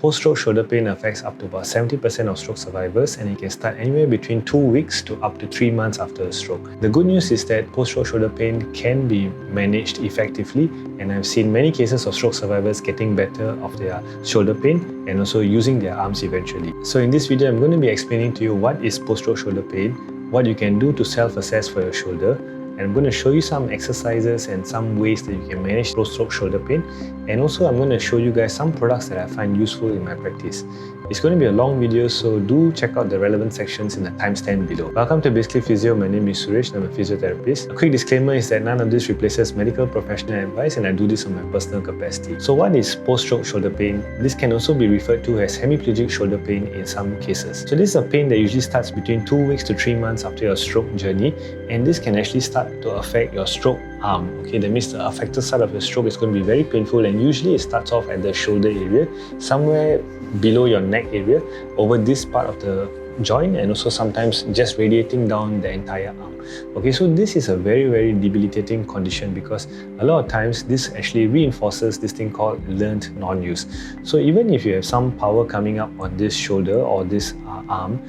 Post-stroke shoulder pain affects up to about 70% of stroke survivors, and it can start anywhere between 2 weeks to up to 3 months after a stroke. The good news is that post-stroke shoulder pain can be managed effectively, and I've seen many cases of stroke survivors getting better of their shoulder pain and also using their arms eventually. So in this video, I'm going to be explaining to you what is post-stroke shoulder pain, what you can do to self-assess for your shoulder, and I'm going to show you some exercises and some ways that you can manage post-stroke shoulder pain, and also I'm going to show you guys some products that I find useful in my practice. It's going to be a long video, so do check out the relevant sections in the timestamp below. Welcome to Basically Physio. My name is Suresh, I'm a physiotherapist. A quick disclaimer is that none of this replaces medical professional advice, and I do this on my personal capacity. So what is post-stroke shoulder pain? This can also be referred to as hemiplegic shoulder pain in some cases. So this is a pain that usually starts between 2 weeks to 3 months after your stroke journey, and this can actually start to affect your stroke arm. Okay, that means the affected side of your stroke is going to be very painful, and usually it starts off at the shoulder area, somewhere below your neck area, over this part of the joint, and also sometimes just radiating down the entire arm. Okay, so this is a very debilitating condition because a lot of times this actually reinforces this thing called learned non-use. So even if you have some power coming up on this shoulder or this arm,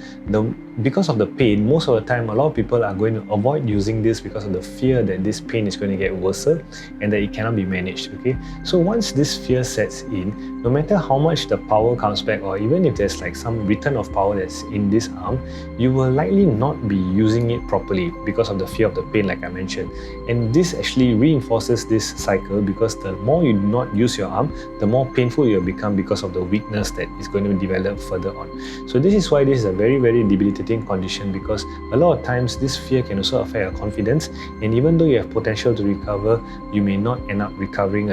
because of the pain, most of the time a lot of people are going to avoid using this because of the fear that this pain is going to get worse and that it cannot be managed. Okay, so once this fear sets in, no matter how much the power comes back, or even if there's like some return of power that's in this arm, you will likely not be using it properly because of the fear of the pain, like I mentioned. And this actually reinforces this cycle because the more you do not use your arm, the more painful you'll become because of the weakness that is going to develop further on. So this is why this is a very debilitating condition, because a lot of times this fear can also affect your confidence, and even though you have potential to recover, you may not end up recovering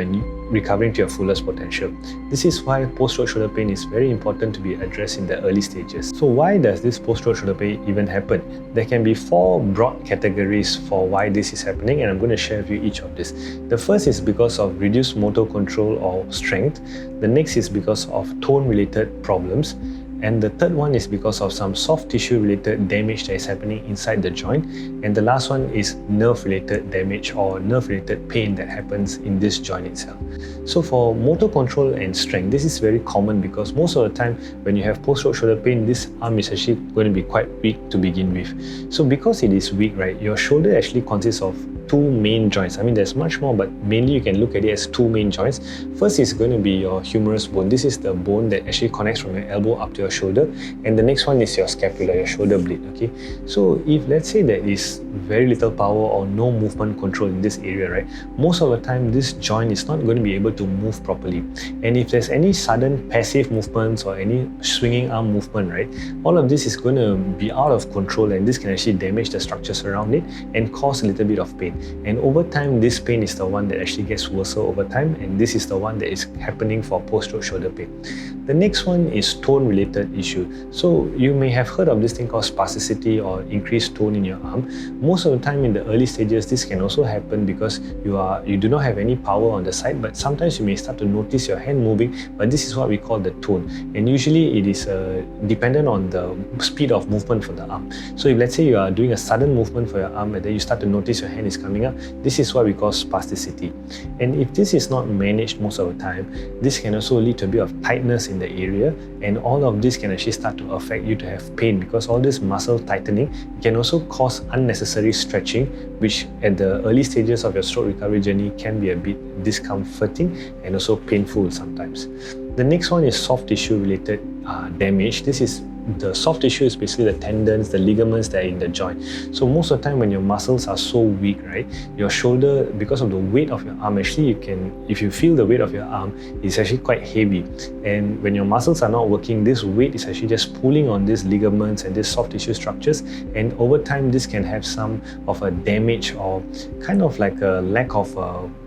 to your fullest potential. This is why post-stroke shoulder pain is very important to be addressed in the early stages. So why does this post-stroke shoulder pain even happen? There can be 4 broad categories for why this is happening, and I'm going to share with you each of this. The first is because of reduced motor control or strength. The next is because of tone-related problems. And the third one is because of some soft tissue related damage that is happening inside the joint. And the last one is nerve related damage or nerve related pain that happens in this joint itself. So for motor control and strength, this is very common because most of the time when you have post-stroke shoulder pain, this arm is actually going to be quite weak to begin with. So because it is weak, right, your shoulder actually consists of 2 main joints. I mean, there's much more, but mainly you can look at it as 2 main joints. First is going to be your humerus bone. This is the bone that actually connects from your elbow up to your shoulder, and the next one is your scapula, your shoulder blade. Okay, so if let's say there is very little power or no movement control in this area, right, most of the time this joint is not going to be able to move properly. And if there's any sudden passive movements or any swinging arm movement, right, all of this is going to be out of control, and this can actually damage the structures around it and cause a little bit of pain. And over time, this pain is the one that actually gets worse over time, and this is the one that is happening for post-stroke shoulder pain. The next one is tone-related issue. So you may have heard of this thing called spasticity or increased tone in your arm. Most of the time in the early stages, this can also happen because you do not have any power on the side, but sometimes you may start to notice your hand moving, but this is what we call the tone. And usually it is dependent on the speed of movement for the arm. So if let's say you are doing a sudden movement for your arm and then you start to notice your hand is coming up, this is what we call spasticity. And if this is not managed most of the time, this can also lead to a bit of tightness in the area, and all of this can actually start to affect you to have pain because all this muscle tightening can also cause unnecessary stretching, which at the early stages of your stroke recovery journey can be a bit discomforting and also painful sometimes. The next one is soft tissue related damage. The soft tissue is basically the tendons, the ligaments that are in the joint. So most of the time when your muscles are so weak, right, your shoulder, because of the weight of your arm, actually if you feel the weight of your arm, it's actually quite heavy. And when your muscles are not working, this weight is actually just pulling on these ligaments and these soft tissue structures. And over time, this can have some of a damage or kind of like a lack of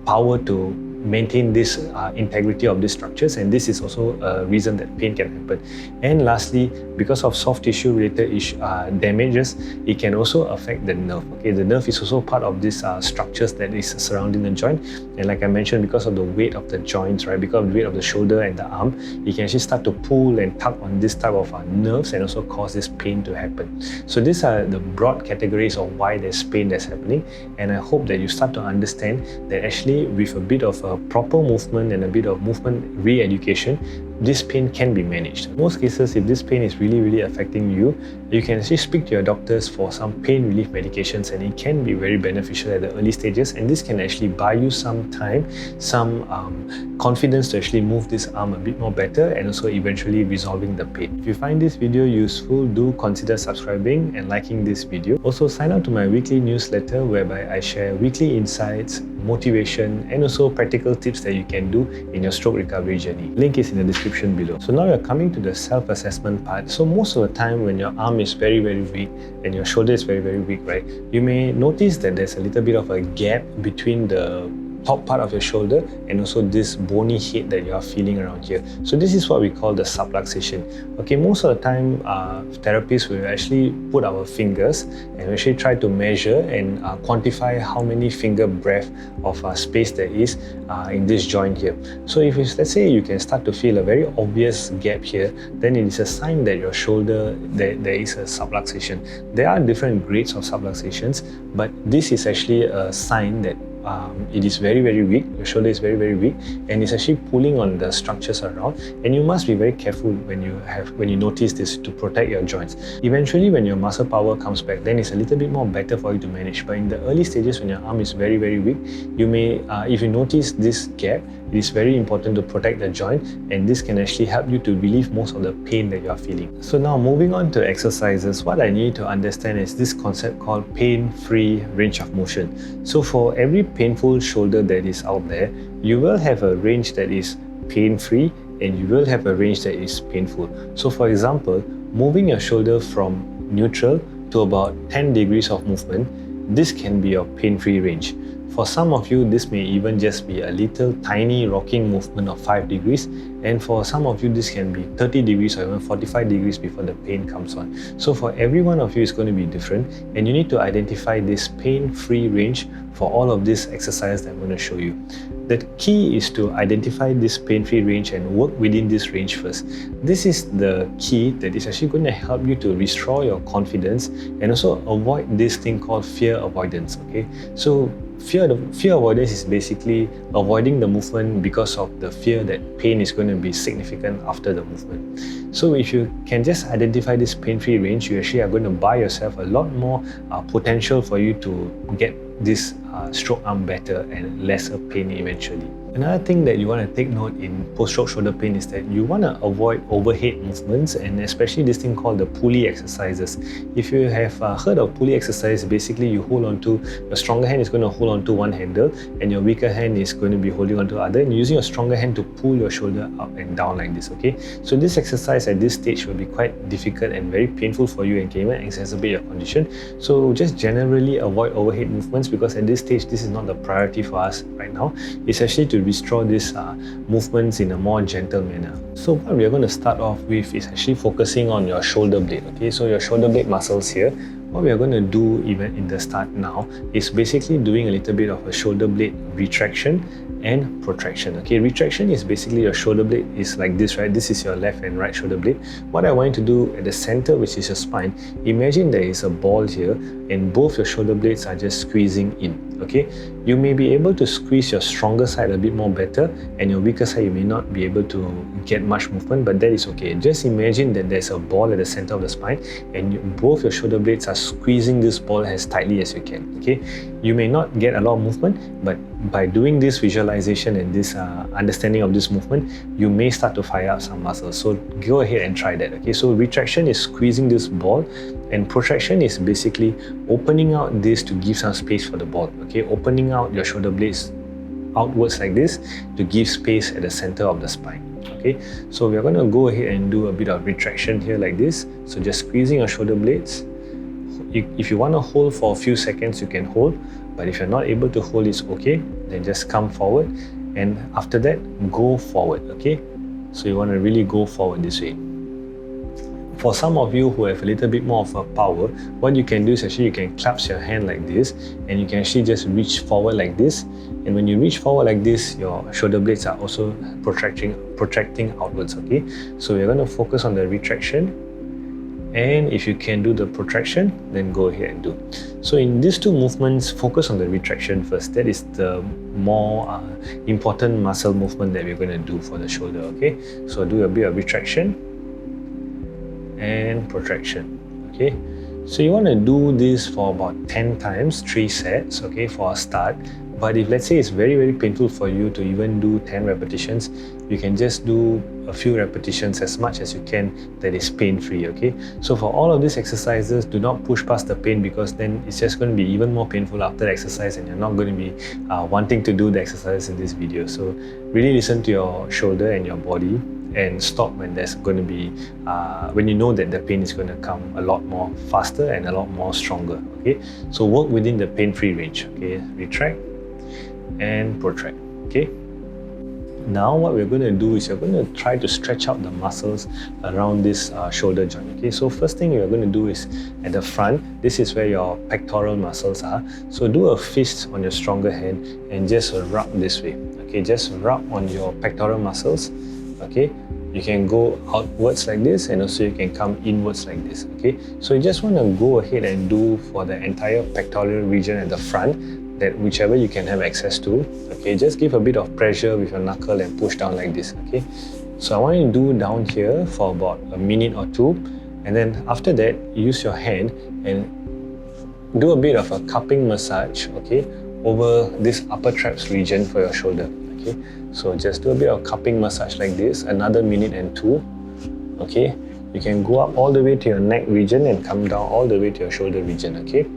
power to maintain this integrity of these structures, and this is also a reason that pain can happen. And lastly, because of soft tissue related damages, it can also affect the nerve. Okay, the nerve is also part of these structures that is surrounding the joint, and like I mentioned, because of the weight of the joints, right, because of the weight of the shoulder and the arm, it can actually start to pull and tug on this type of nerves and also cause this pain to happen. So these are the broad categories of why there's pain that's happening, and I hope that you start to understand that actually with a bit of proper movement and a bit of movement re-education, this pain can be managed. In most cases, if this pain is really affecting you, you can actually speak to your doctors for some pain relief medications, and it can be very beneficial at the early stages, and this can actually buy you some time, some confidence to actually move this arm a bit more better, and also eventually resolving the pain. If you find this video useful, do consider subscribing and liking this video. Also, sign up to my weekly newsletter whereby I share weekly insights, motivation, and also practical tips that you can do in your stroke recovery journey. Link is in the description below. So now you're coming to the self-assessment part. So most of the time when your arm is very weak and your shoulder is very weak, right, you may notice that there's a little bit of a gap between the top part of your shoulder and also this bony head that you are feeling around here. So this is what we call the subluxation. Okay, most of the time therapists will actually put our fingers and actually try to measure and quantify how many finger breadth of space there is in this joint here. So if it's, let's say you can start to feel a very obvious gap here, then it is a sign that your shoulder, there is a subluxation. There are different grades of subluxations, but this is actually a sign that it is very weak, your shoulder is very weak, and it's actually pulling on the structures around, and you must be very careful when you notice this to protect your joints. Eventually when your muscle power comes back, then it's a little bit more better for you to manage, but in the early stages when your arm is very weak, you may, if you notice this gap, it is very important to protect the joint, and this can actually help you to relieve most of the pain that you are feeling. So now moving on to exercises, what I need to understand is this concept called pain-free range of motion. So for every painful shoulder that is out there, you will have a range that is pain-free and you will have a range that is painful. So for example, moving your shoulder from neutral to about 10 degrees of movement, this can be your pain-free range. For some of you, this may even just be a little tiny rocking movement of 5 degrees, and for some of you, this can be 30 degrees or even 45 degrees before the pain comes on. So for every one of you, it's going to be different, and you need to identify this pain-free range for all of these exercises that I'm going to show you. The key is to identify this pain-free range and work within this range first. This is the key that is actually going to help you to restore your confidence and also avoid this thing called fear avoidance. Okay, so fear avoidance is basically avoiding the movement because of the fear that pain is going to be significant after the movement. So if you can just identify this pain-free range, you actually are going to buy yourself a lot more potential for you to get this stroke arm better and lesser pain eventually. Another thing that you want to take note in post-stroke shoulder pain is that you want to avoid overhead movements, and especially this thing called the pulley exercises. If you have heard of pulley exercise, basically you hold on to, your stronger hand is going to hold on to one handle and your weaker hand is going to be holding on to the other, and using your stronger hand to pull your shoulder up and down like this. Okay, so this exercise at this stage will be quite difficult and very painful for you and can even exacerbate your condition. So just generally avoid overhead movements, because at this stage this is not the priority for us right now. It's actually to restore these movements in a more gentle manner. So what we are going to start off with is actually focusing on your shoulder blade. Okay, so your shoulder blade muscles here. What we are going to do even in the start now is basically doing a little bit of a shoulder blade retraction and protraction. Okay, retraction is basically your shoulder blade is like this, right? This is your left and right shoulder blade. What I want you to do at the center, which is your spine, imagine there is a ball here and both your shoulder blades are just squeezing in. Okay, you may be able to squeeze your stronger side a bit more better, and your weaker side you may not be able to get much movement, but that is okay. Just imagine that there's a ball at the center of the spine and both your shoulder blades are squeezing this ball as tightly as you can. Okay, you may not get a lot of movement, but by doing this visualization and this understanding of this movement, you may start to fire up some muscles. So go ahead and try that. Okay, so retraction is squeezing this ball, and protraction is basically opening out this to give some space for the ball. Okay, opening out your shoulder blades outwards like this to give space at the center of the spine. Okay, so we are going to go ahead and do a bit of retraction here like this. So just squeezing your shoulder blades. If you want to hold for a few seconds, you can hold, but if you're not able to hold, it's okay. Then just come forward, and after that go forward. Okay, so you want to really go forward this way. For some of you who have a little bit more of a power, what you can do is actually you can clasp your hand like this, and you can actually just reach forward like this. And when you reach forward like this, your shoulder blades are also protracting outwards. Okay, so we're going to focus on the retraction And if you can do the protraction, then go ahead and do. So in these two movements, focus on the retraction first. That is the more important muscle movement that we're going to do for the shoulder, okay? So do a bit of retraction and protraction, okay? So you want to do this for about 10 times, 3 sets, okay, for a start. But if let's say it's very, very painful for you to even do 10 repetitions, you can just do a few repetitions, as much as you can, that is pain-free, okay? So for all of these exercises, do not push past the pain, because then it's just going to be even more painful after the exercise, and you're not going to be wanting to do the exercise in this video. So really listen to your shoulder and your body, and stop when there's going to be, when you know that the pain is going to come a lot more faster and a lot more stronger, okay? So work within the pain-free range, okay? Retract and protract, okay? Now what we're going to do is you're going to try to stretch out the muscles around this shoulder joint, okay? So first thing you're going to do is at the front, this is where your pectoral muscles are. So do a fist on your stronger hand and just rub this way, okay? Just rub on your pectoral muscles, okay? You can go outwards like this, and also you can come inwards like this, okay? So you just want to go ahead and do for the entire pectoral region at the front, that whichever you can have access to, okay? Just give a bit of pressure with your knuckle and push down like this, okay? So I want you to do down here for about a minute or two, and then after that, use your hand and do a bit of a cupping massage, okay, over this upper traps region for your shoulder, okay? So just do a bit of cupping massage like this, another minute and two, okay? You can go up all the way to your neck region and come down all the way to your shoulder region, okay?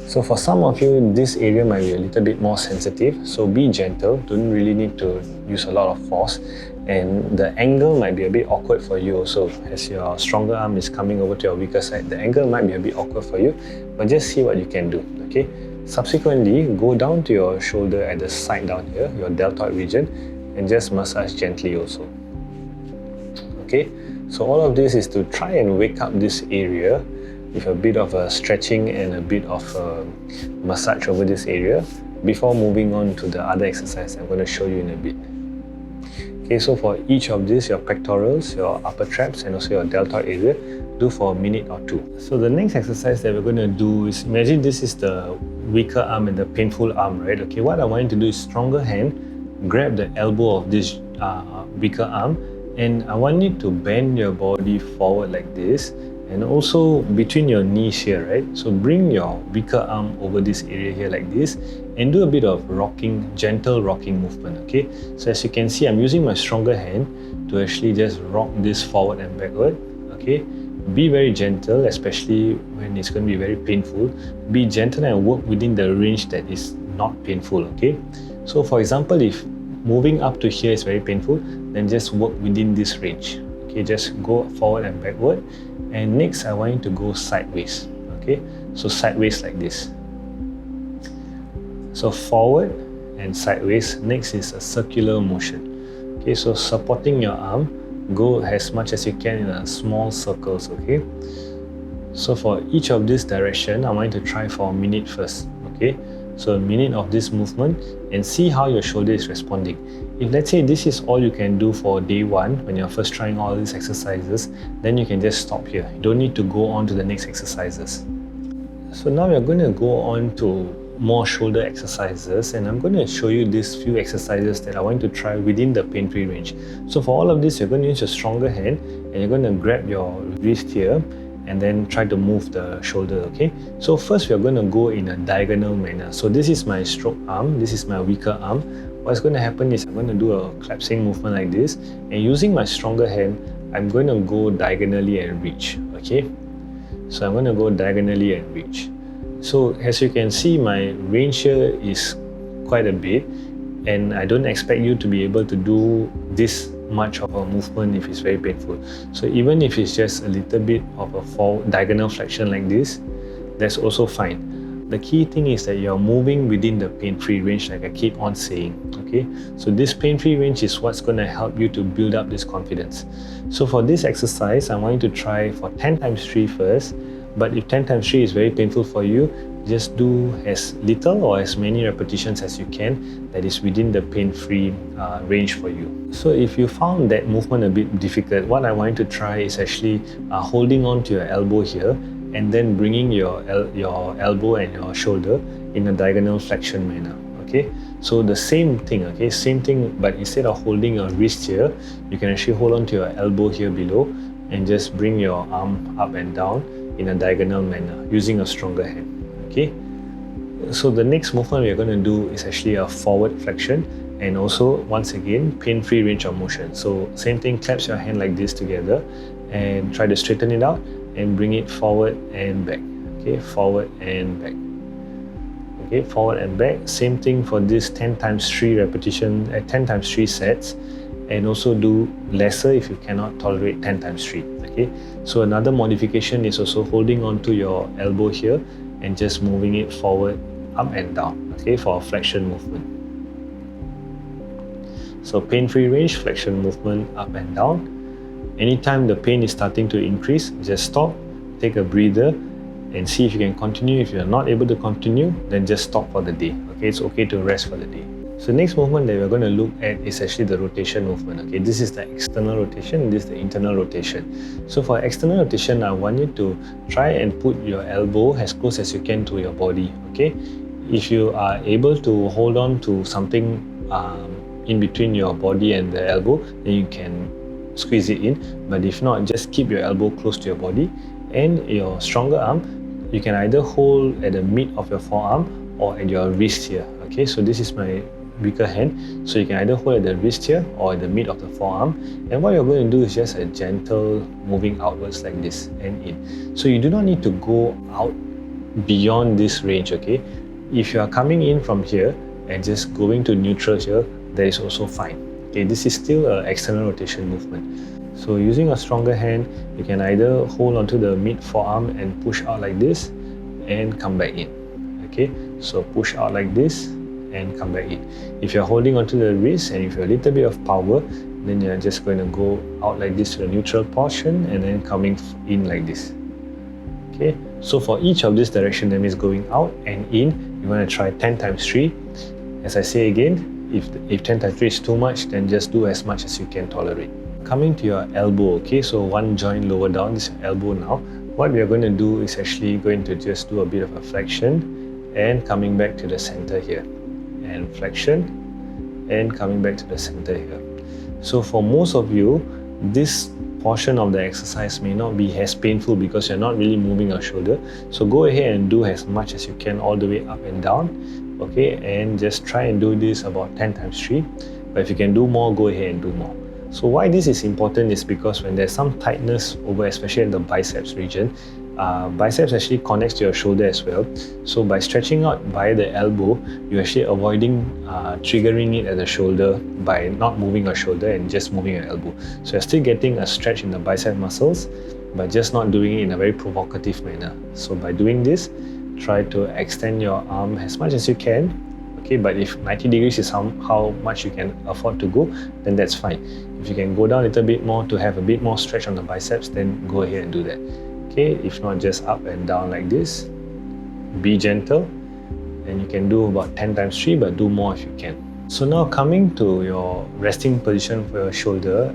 So for some of you, this area might be a little bit more sensitive, so be gentle, don't really need to use a lot of force, and the angle might be a bit awkward for you also, as your stronger arm is coming over to your weaker side. The angle might be a bit awkward for you, but just see what you can do, okay? Subsequently, go down to your shoulder at the side down here, your deltoid region, and just massage gently also, okay? So all of this is to try and wake up this area with a bit of a stretching and a bit of a massage over this area before moving on to the other exercise I'm going to show you in a bit. Okay, so for each of these, your pectorals, your upper traps, and also your deltoid area, do for a minute or two. So the next exercise that we're going to do is, imagine this is the weaker arm and the painful arm, right? Okay, what I want you to do is stronger hand, grab the elbow of this weaker arm, and I want you to bend your body forward like this, and also between your knees here, right? So bring your weaker arm over this area here like this, and do a bit of rocking, gentle rocking movement, okay? So as you can see, I'm using my stronger hand to actually just rock this forward and backward, okay? Be very gentle, especially when it's going to be very painful. Be gentle and work within the range that is not painful, okay? So for example, if moving up to here is very painful, then just work within this range, okay? Just go forward and backward. And next, I want you to go sideways, okay? So sideways like this. So forward and sideways. Next is a circular motion. Okay, so supporting your arm, go as much as you can in a small circles, okay? So for each of this direction, I want you to try for a minute first, okay? So a minute of this movement, and see how your shoulder is responding. If let's say this is all you can do for day one, when you're first trying all these exercises, then you can just stop here. You don't need to go on to the next exercises. So now we're going to go on to more shoulder exercises, and I'm going to show you these few exercises that I want you to try within the pain-free range. So for all of this, you're going to use your stronger hand, and you're going to grab your wrist here, and then try to move the shoulder, okay? So first we're going to go in a diagonal manner. So this is my stroke arm, this is my weaker arm. What's going to happen is I'm going to do a collapsing movement like this, and using my stronger hand, I'm going to go diagonally and reach, okay? So I'm going to go diagonally and reach. So as you can see, my range here is quite a bit, and I don't expect you to be able to do this much of a movement if it's very painful. So even if it's just a little bit of a diagonal flexion like this, that's also fine. The key thing is that you're moving within the pain-free range, like I keep on saying, okay? So this pain-free range is what's going to help you to build up this confidence. So for this exercise, I want you to try for 10 times 3 first, but if 10 times 3 is very painful for you, just do as little or as many repetitions as you can that is within the pain-free range for you. So if you found that movement a bit difficult, what I want you to try is actually holding on to your elbow here and then bringing your elbow and your shoulder in a diagonal flexion manner. Okay, so the same thing, but instead of holding your wrist here, you can actually hold on to your elbow here below and just bring your arm up and down in a diagonal manner using a stronger hand. Okay, so the next movement we're going to do is actually a forward flexion, and also once again pain-free range of motion. So same thing, clasp your hand like this together and try to straighten it out and bring it forward and back. Okay, forward and back. Okay, forward and back. Same thing for this 10 times 3 repetition, 10 times 3 sets, and also do lesser if you cannot tolerate 10 times 3. Okay, so another modification is also holding on to your elbow here and just moving it forward, up and down. Okay, for a flexion movement. So pain-free range, flexion movement, up and down. Anytime the pain is starting to increase, just stop, take a breather, and see if you can continue. If you're not able to continue, then just stop for the day. Okay, it's okay to rest for the day. So next movement that we're going to look at is actually the rotation movement. Okay, this is the external rotation, this is the internal rotation. So for external rotation, I want you to try and put your elbow as close as you can to your body. Okay, if you are able to hold on to something in between your body and the elbow, then you can squeeze it in. But if not, just keep your elbow close to your body, and your stronger arm you can either hold at the mid of your forearm or at your wrist here. Okay, so this is my weaker hand, so you can either hold at the wrist here or at the mid of the forearm, and what you're going to do is just a gentle moving outwards like this and in. So you do not need to go out beyond this range. Okay, if you are coming in from here and just going to neutral here, that is also fine. Okay, this is still an external rotation movement. So using a stronger hand, you can either hold onto the mid forearm and push out like this and come back in. Okay, so push out like this and come back in. If you're holding onto the wrist and if you're a little bit of power, then you're just going to go out like this to the neutral portion and then coming in like this. Okay, so for each of this direction, that means going out and in, you want to try 10 times 3. As I say again, if 10 times 3 is too much, then just do as much as you can tolerate. Coming to your elbow, okay, so one joint lower down, this is your elbow now. What we are going to do is actually going to just do a bit of a flexion and coming back to the center here, and flexion and coming back to the center here. So for most of you, this portion of the exercise may not be as painful because you're not really moving your shoulder. So go ahead and do as much as you can all the way up and down. Okay, and just try and do this about 10 times 3. But if you can do more, go ahead and do more. So why this is important is because when there's some tightness over, especially in the biceps region, biceps actually connects to your shoulder as well. So by stretching out by the elbow, you're actually avoiding triggering it at the shoulder by not moving your shoulder and just moving your elbow. So you're still getting a stretch in the bicep muscles, but just not doing it in a very provocative manner. So by doing this, try to extend your arm as much as you can. Okay, but if 90 degrees is how much you can afford to go, then that's fine. If you can go down a little bit more to have a bit more stretch on the biceps, then go ahead and do that. Okay, if not, just up and down like this. Be gentle, and you can do about 10 times 3, but do more if you can. So now coming to your resting position for your shoulder,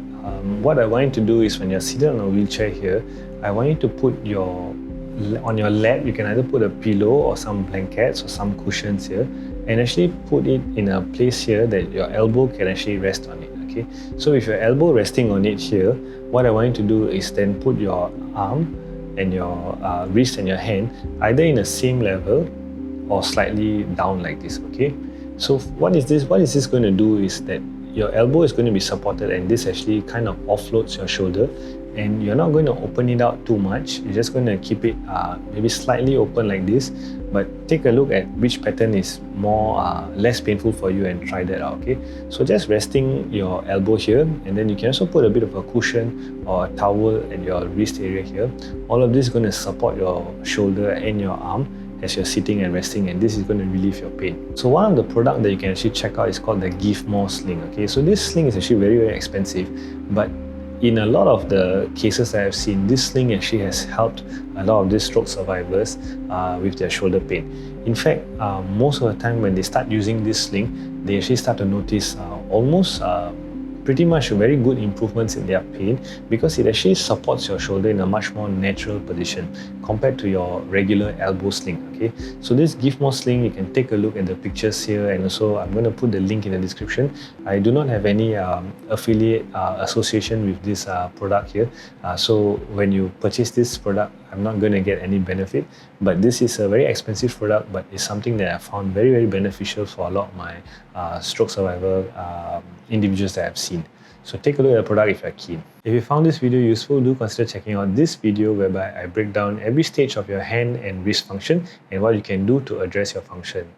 what I want you to do is when you're seated on a wheelchair here, I want you to put on your lap, you can either put a pillow or some blankets or some cushions here, and actually put it in a place here that your elbow can actually rest on it. Okay, so with your elbow resting on it here, what I want you to do is then put your arm and your wrist and your hand either in the same level or slightly down like this. Okay, so what is this going to do is that your elbow is going to be supported, and this actually kind of offloads your shoulder, and you're not going to open it out too much. You're just going to keep it maybe slightly open like this, but take a look at which pattern is less painful for you and try that out. Okay, so just resting your elbow here, and then you can also put a bit of a cushion or a towel at your wrist area here. All of this is going to support your shoulder and your arm as you're sitting and resting, and this is going to relieve your pain. So one of the products that you can actually check out is called the Giv Mohr Sling. Okay, so this sling is actually very, very expensive, but in a lot of the cases that I've seen, this sling actually has helped a lot of these stroke survivors with their shoulder pain. In fact, most of the time when they start using this sling, they actually start to notice almost pretty much very good improvements in their pain, because it actually supports your shoulder in a much more natural position compared to your regular elbow sling. Okay, so this Giv Mohr Sling, you can take a look at the pictures here, and also I'm going to put the link in the description. I do not have any affiliate association with this product here, so when you purchase this product, I'm not going to get any benefit, but this is a very expensive product, but it's something that I found very, very beneficial for a lot of my stroke survivor individuals that I've seen. So take a look at the product if you're keen. If you found this video useful, do consider checking out this video whereby I break down every stage of your hand and wrist function and what you can do to address your function.